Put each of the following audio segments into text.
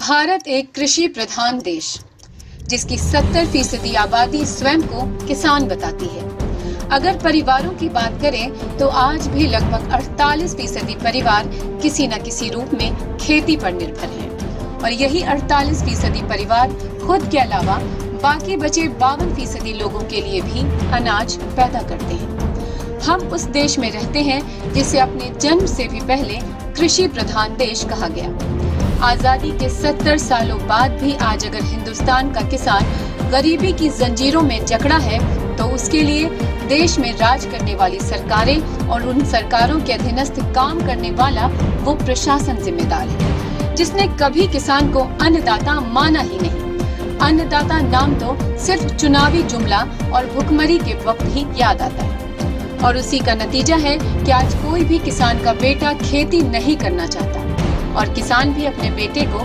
भारत एक कृषि प्रधान देश जिसकी 70% आबादी स्वयं को किसान बताती है। अगर परिवारों की बात करें तो आज भी लगभग 48% परिवार किसी न किसी रूप में खेती पर निर्भर हैं और यही 48% परिवार खुद के अलावा बाकी बचे 52% लोगों के लिए भी अनाज पैदा करते हैं। हम उस देश में रहते हैं जिसे अपने जन्म से भी पहले कृषि प्रधान देश कहा गया। आजादी के 70 सालों बाद भी आज अगर हिंदुस्तान का किसान गरीबी की जंजीरों में जकड़ा है तो उसके लिए देश में राज करने वाली सरकारें और उन सरकारों के अधीनस्थ काम करने वाला वो प्रशासन जिम्मेदार है जिसने कभी किसान को अन्नदाता माना ही नहीं। अन्नदाता नाम तो सिर्फ चुनावी जुमला और भुखमरी के वक्त ही याद आता है और उसी का नतीजा है कि आज कोई भी किसान का बेटा खेती नहीं करना चाहता और किसान भी अपने बेटे को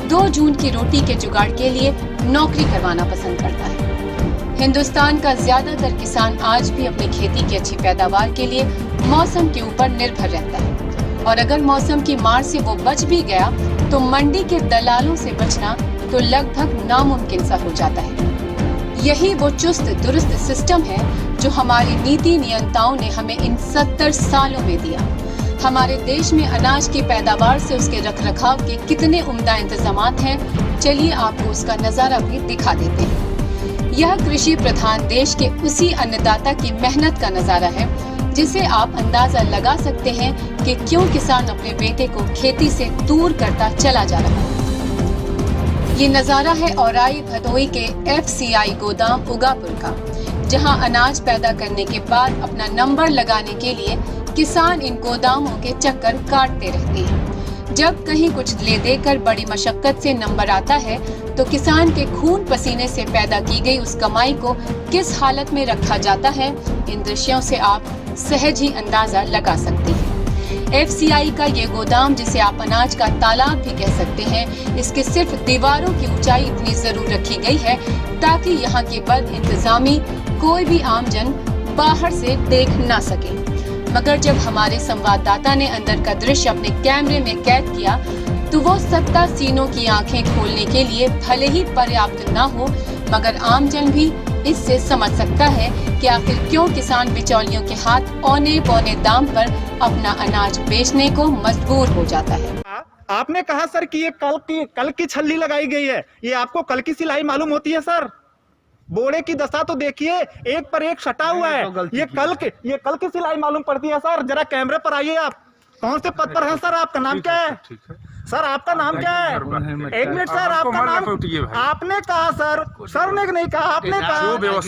2 जून की रोटी के जुगाड़ के लिए नौकरी करवाना पसंद करता है। हिंदुस्तान का ज्यादातर किसान आज भी अपनी खेती की अच्छी पैदावार के लिए मौसम के ऊपर निर्भर रहता है और अगर मौसम की मार से वो बच भी गया तो मंडी के दलालों से बचना तो लगभग नामुमकिन सा हो जाता है। यही वो चुस्त दुरुस्त सिस्टम है जो हमारी नीति नियंताओं ने हमें इन 70 सालों में दिया। हमारे देश में अनाज की पैदावार से उसके रखरखाव के कितने उम्दा इंतजामात हैं, चलिए आपको उसका नजारा भी दिखा देते हैं। यह कृषि प्रधान देश के उसी अन्नदाता की मेहनत का नजारा है जिसे आप अंदाजा लगा सकते हैं कि क्यों किसान अपने बेटे को खेती से दूर करता चला जा रहा है। ये नजारा है औराई भदोई के FCI गोदाम उगापुर का, जहां अनाज पैदा करने के बाद अपना नंबर लगाने के लिए किसान इन गोदामों के चक्कर काटते रहते हैं। जब कहीं कुछ ले देकर बड़ी मशक्कत से नंबर आता है तो किसान के खून पसीने से पैदा की गई उस कमाई को किस हालत में रखा जाता है, इन दृश्यों से आप सहज ही अंदाजा लगा सकते हैं। FCI का ये गोदाम, जिसे आप अनाज का तालाब भी कह सकते हैं, इसके सिर्फ दीवारों की ऊंचाई इतनी जरूर रखी गई है ताकि यहाँ की बद इंतजामी कोई भी आमजन बाहर से देख ना सके। मगर जब हमारे संवाददाता ने अंदर का दृश्य अपने कैमरे में कैद किया तो वो सत्तासीनों की आंखें खोलने के लिए भले ही पर्याप्त ना हो, मगर आमजन भी इससे समझ सकता है कि आखिर क्यों किसान बिचौलियों के हाथ औने पौने दाम पर अपना अनाज बेचने को मजबूर हो जाता है। आपने कहा सर कि ये कल की छल्ली लगाई गई है, ये आपको कल की सिलाई मालूम होती है सर? बोरे की दशा तो देखिए, एक पर एक सटा हुआ है। ये कल की सिलाई मालूम पड़ती है सर। जरा कैमरे पर आइए। आप कौन से पद पर हैं सर? आपका नाम क्या है? सर आपका नाम क्या है? एक मिनट सर, आपका नाम? आपने कहा सर ने नहीं कहा, आपने कहा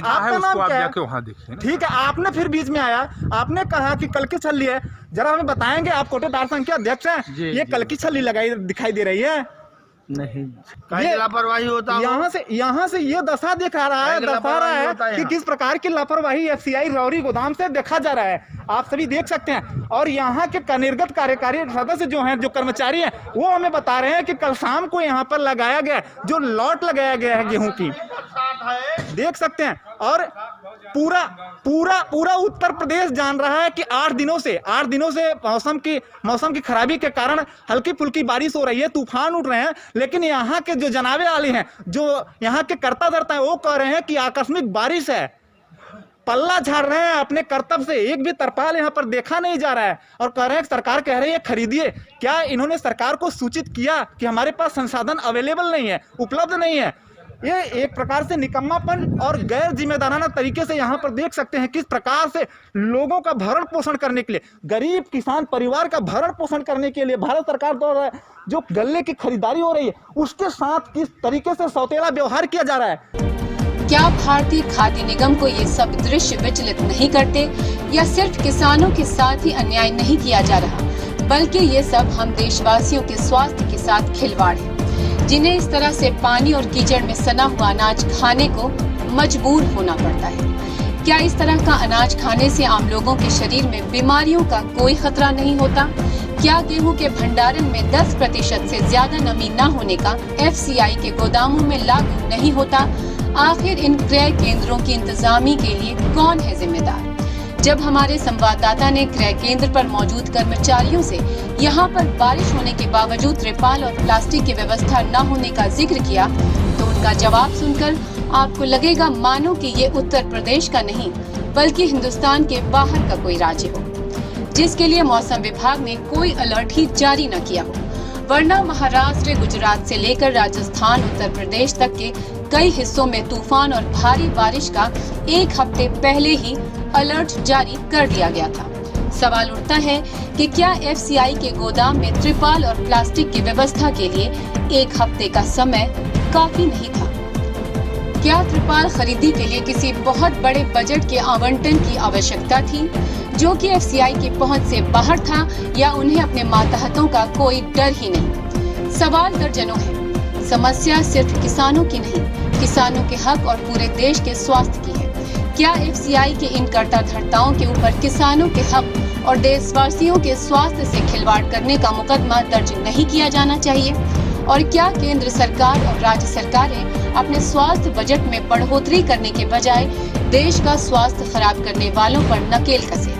आपका नाम क्या है? ठीक है, आपने फिर बीच में आया, आपने कहा कि कल की छल्ली है। जरा हमें बताएंगे, आप कोटेदार संघ के अध्यक्ष हैं, ये कल की छल्ली लगाई दिखाई दे रही है? नहीं, ये लापरवाही होता है। यहाँ से ये दशा दिखा रहा है कि किस प्रकार की लापरवाही FCI रौरी गोदाम से देखा जा रहा है। आप सभी देख सकते हैं। और यहाँ के निर्गत कार्यकारी सदस्य जो हैं, जो कर्मचारी हैं, वो हमें बता रहे हैं कि कल शाम को यहाँ पर लगाया गया, जो लॉट लगाया गया है गेहूं की, देख सकते हैं। और पूरा उत्तर प्रदेश जान रहा है कि 8 दिनों से मौसम की खराबी के कारण हल्की फुल्की बारिश हो रही है, तूफान उठ रहे हैं, लेकिन यहाँ के जो जनाबे वाले हैं, जो यहाँ के कर्ता धर्ता है, वो कह रहे हैं कि आकस्मिक बारिश है, पल्ला झाड़ रहे हैं अपने कर्तव्य से। एक भी तरपाल यहाँ पर देखा नहीं जा रहा है और कह रहे हैं, सरकार कह रही है खरीदिए। क्या इन्होंने सरकार को सूचित किया कि हमारे पास संसाधन अवेलेबल नहीं है, उपलब्ध नहीं है? ये एक प्रकार से निकम्मापन और गैर जिम्मेदाराना तरीके से यहाँ पर देख सकते हैं किस प्रकार से लोगों का भरण पोषण करने के लिए, गरीब किसान परिवार का भरण पोषण करने के लिए भारत सरकार द्वारा जो गल्ले की खरीदारी हो रही है, उसके साथ किस तरीके से सौतेला व्यवहार किया जा रहा है। क्या भारतीय खाद्य निगम को ये सब दृश्य विचलित नहीं करते, या सिर्फ किसानों के साथ ही अन्याय नहीं किया जा रहा, बल्कि ये सब हम देशवासियों के स्वास्थ्य के साथ खिलवाड़ है, जिन्हें इस तरह से पानी और कीचड़ में सना हुआ अनाज खाने को मजबूर होना पड़ता है। क्या इस तरह का अनाज खाने से आम लोगों के शरीर में बीमारियों का कोई खतरा नहीं होता? क्या गेहूं के भंडारण में 10% से ज्यादा नमी न होने का FCI के गोदामों में लागू नहीं होता? आखिर इन क्रय केंद्रों की इंतजामी के लिए कौन है जिम्मेदार? जब हमारे संवाददाता ने क्रय केंद्र पर मौजूद कर्मचारियों से यहां पर बारिश होने के बावजूद त्रिपाल और प्लास्टिक की व्यवस्था न होने का जिक्र किया तो उनका जवाब सुनकर आपको लगेगा मानो कि ये उत्तर प्रदेश का नहीं बल्कि हिंदुस्तान के बाहर का कोई राज्य हो, जिसके लिए मौसम विभाग ने कोई अलर्ट ही जारी न किया हो। वरना महाराष्ट्र, गुजरात से लेकर राजस्थान, उत्तर प्रदेश तक के कई हिस्सों में तूफान और भारी बारिश का एक हफ्ते पहले ही अलर्ट जारी कर दिया गया था। सवाल उठता है कि क्या एफसीआई के गोदाम में त्रिपाल और प्लास्टिक की व्यवस्था के लिए एक हफ्ते का समय काफी नहीं था? क्या त्रिपाल खरीदी के लिए किसी बहुत बड़े बजट के आवंटन की आवश्यकता थी जो कि एफसीआई की पहुंच से बाहर था, या उन्हें अपने मातहतों का कोई डर ही नहीं? सवाल दर्जनों है। समस्या सिर्फ किसानों की नहीं, किसानों के हक और पूरे देश के स्वास्थ्य की है। क्या एफसीआई के इन कर्ता धर्ताओं के ऊपर किसानों के हक और देशवासियों के स्वास्थ्य से खिलवाड़ करने का मुकदमा दर्ज नहीं किया जाना चाहिए? और क्या केंद्र सरकार और राज्य सरकारें अपने स्वास्थ्य बजट में बढ़ोतरी करने के बजाय देश का स्वास्थ्य खराब करने वालों पर नकेल कसे?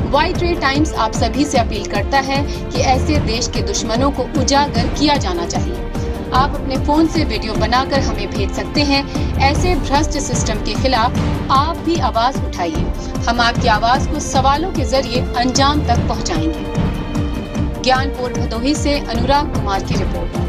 व्हाइट रे टाइम्स आप सभी से अपील करता है कि ऐसे देश के दुश्मनों को उजागर किया जाना चाहिए। आप अपने फोन से वीडियो बनाकर हमें भेज सकते हैं। ऐसे भ्रष्ट सिस्टम के खिलाफ आप भी आवाज उठाइए। हम आपकी आवाज को सवालों के जरिए अंजाम तक पहुंचाएंगे। ज्ञानपुर भदोही से अनुराग कुमार की रिपोर्ट।